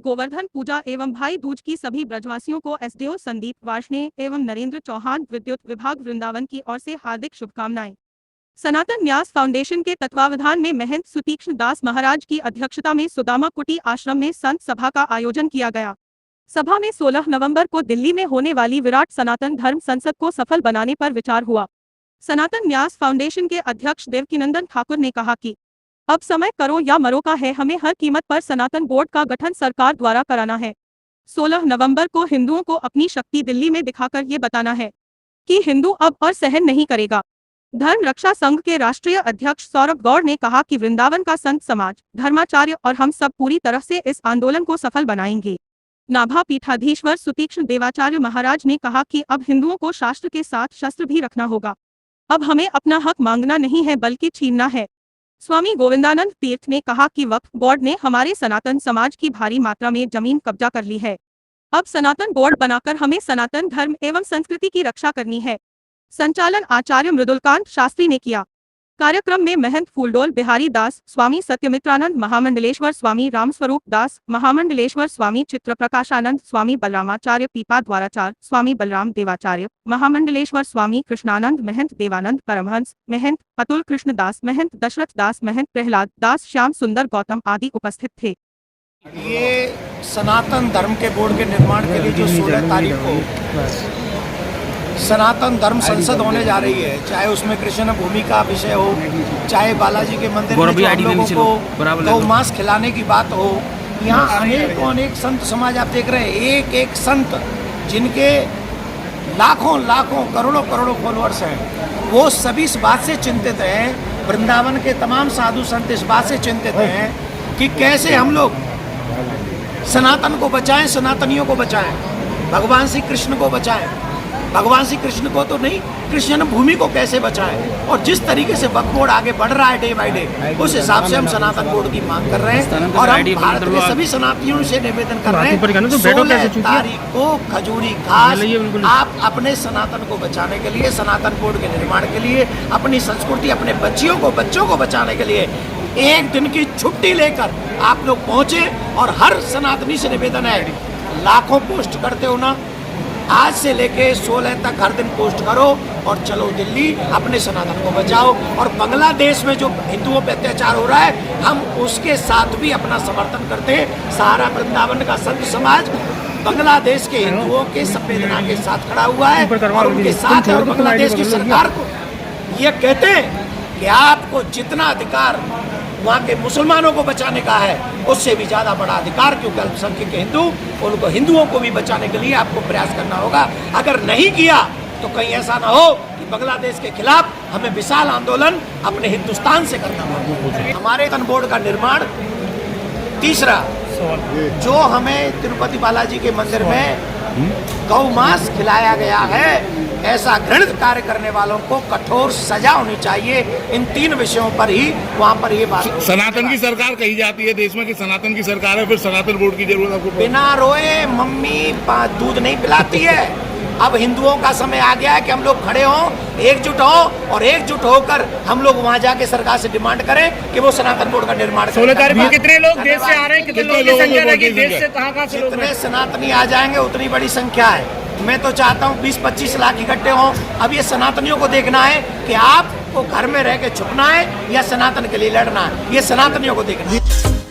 गोवर्धन पूजा एवं भाई दूज की सभी ब्रजवासियों को एसडीओ संदीप वार्ष्णेय एवं नरेंद्र चौहान विद्युत विभाग वृंदावन की ओर से हार्दिक शुभकामनाएं। सनातन न्यास फाउंडेशन के तत्वावधान में महंत सुतीक्ष्ण दास महाराज की अध्यक्षता में सुदामा कुटी आश्रम में संत सभा का आयोजन किया गया। सभा में 16 नवंबर को दिल्ली में होने वाली विराट सनातन धर्म संसद को सफल बनाने पर विचार हुआ। सनातन न्यास फाउंडेशन के अध्यक्ष देवकीनंदन ठाकुर ने कहा कि अब समय करो या मरो का है, हमें हर कीमत पर सनातन बोर्ड का गठन सरकार द्वारा कराना है। 16 नवंबर को हिंदुओं को अपनी शक्ति दिल्ली में दिखाकर ये बताना है कि हिंदू अब और सहन नहीं करेगा। धर्म रक्षा संघ के राष्ट्रीय अध्यक्ष सौरभ गौड़ ने कहा कि वृंदावन का संत समाज, धर्माचार्य और हम सब पूरी तरह से इस आंदोलन को सफल बनाएंगे। नाभा पीठाधीश्वर सुतीक्ष्ण देवाचार्य महाराज ने कहा कि अब हिंदुओं को शास्त्र के साथ शस्त्र भी रखना होगा। अब हमें अपना हक मांगना नहीं है बल्कि छीनना है। स्वामी गोविंदानंद तीर्थ ने कहा कि वक्फ बोर्ड ने हमारे सनातन समाज की भारी मात्रा में जमीन कब्जा कर ली है। अब सनातन बोर्ड बनाकर हमें सनातन धर्म एवं संस्कृति की रक्षा करनी है। संचालन आचार्य मृदुलकांत शास्त्री ने किया। कार्यक्रम में महंत फूलडोल बिहारी दास, स्वामी सत्यमित्रानंद, महामंडलेश्वर स्वामी रामस्वरूप दास, महामंडलेश्वर स्वामी चित्रप्रकाशानंद, स्वामी बलरामाचार्य पीपा द्वाराचार्य, स्वामी बलराम देवाचार्य, महामंडलेश्वर स्वामी कृष्णानंद, महंत देवानंद परमहंस, महंत अतुल कृष्ण दास, महंत दशरथ दास, महंत प्रहलाद दास, श्याम सुंदर गौतम आदि उपस्थित थे। ये सनातन धर्म के बोर्ड के निर्माण के लिए जो 16 तारीख को सनातन धर्म संसद होने जा रही है, चाहे उसमें कृष्ण भूमि का विषय हो, चाहे बालाजी के मंदिर में जो हम लोगों को गौ मांस खिलाने की बात हो, यहाँ अनेक संत समाज आप देख रहे हैं, एक एक संत जिनके लाखों लाखों करोड़ों करोड़ों फॉलोअर्स हैं, वो सभी इस बात से चिंतित हैं। वृंदावन के तमाम साधु संत इस बात से चिंतित हैं कि कैसे हम लोग सनातन को बचाएं, सनातनियों को बचाएं, भगवान श्री कृष्ण को बचाएं। भगवान श्री कृष्ण को तो नहीं, कृष्ण भूमि को कैसे बचाएं। और जिस तरीके से वक्फ बोर्ड आगे बढ़ रहा है डे बाय डे, उस हिसाब से हम सनातन बोर्ड की मांग कर रहे हैं। और हम भारत के सभी सनातनियों से निवेदन कर रहे हैं, 16 तारीख को खजूरी घास आप अपने सनातन को बचाने के लिए, सनातन बोर्ड के निर्माण के लिए, अपनी संस्कृति, अपने बच्चों को बचाने के लिए एक दिन की छुट्टी लेकर आप लोग पहुंचे। और हर सनातनी से निवेदन है, लाखों पोस्ट करते हो ना, आज से लेके 16 तक हर दिन पोस्ट करो और चलो दिल्ली, अपने सनातन को बचाओ। और बांग्लादेश में जो हिंदुओं पे अत्याचार हो रहा है, हम उसके साथ भी अपना समर्थन करते हैं। सारा वृंदावन का संत समाज बांग्लादेश के हिंदुओं के संवेदना के साथ खड़ा हुआ है और उनके साथ है। और बांग्लादेश की सरकार को ये कहते हैं कि आपको जितना अधिकार वहाँ के मुसलमानों को बचाने का है, उससे भी ज़्यादा बड़ा अधिकार, क्योंकि अल्पसंख्यक के हिंदू, उनको हिंदुओं को भी बचाने के लिए आपको प्रयास करना होगा। अगर नहीं किया तो कहीं ऐसा ना हो कि बांग्लादेश के खिलाफ हमें विशाल आंदोलन अपने हिंदुस्तान से करना होगा। हमारे तन बोर्ड का निर्माण, तीसरा जो हमें तिरुपति बालाजी के मंदिर में गौ मांस खिलाया गया है, ऐसा घृणित कार्य करने वालों को कठोर सजा होनी चाहिए। इन 3 विषयों पर ही वहाँ पर ये बात सनातन की सरकार कही जाती है देश में कि सनातन की सरकार है, फिर सनातन बोर्ड की जरूरत आपको? बिना रोए मम्मी दूध नहीं पिलाती है। अब हिंदुओं का समय आ गया है कि हम लोग खड़े हों, एकजुट हों और एकजुट होकर हम लोग वहाँ जाके सरकार से डिमांड करें कि वो सनातन बोर्ड का निर्माण करें। 16 तारीख को कितने लोग देश से आ रहे हैं, कितने लोगों की संख्या रहेगी, देश से कहाँ से? जितने सनातनी आ जाएंगे उतनी बड़ी संख्या है। मैं तो चाहता हूँ 20-25 लाख इकट्ठे हों। अब ये सनातनियों को देखना है कि आपको घर में रह के छुपना है या सनातन के लिए लड़ना है, ये सनातनियों को देखना है।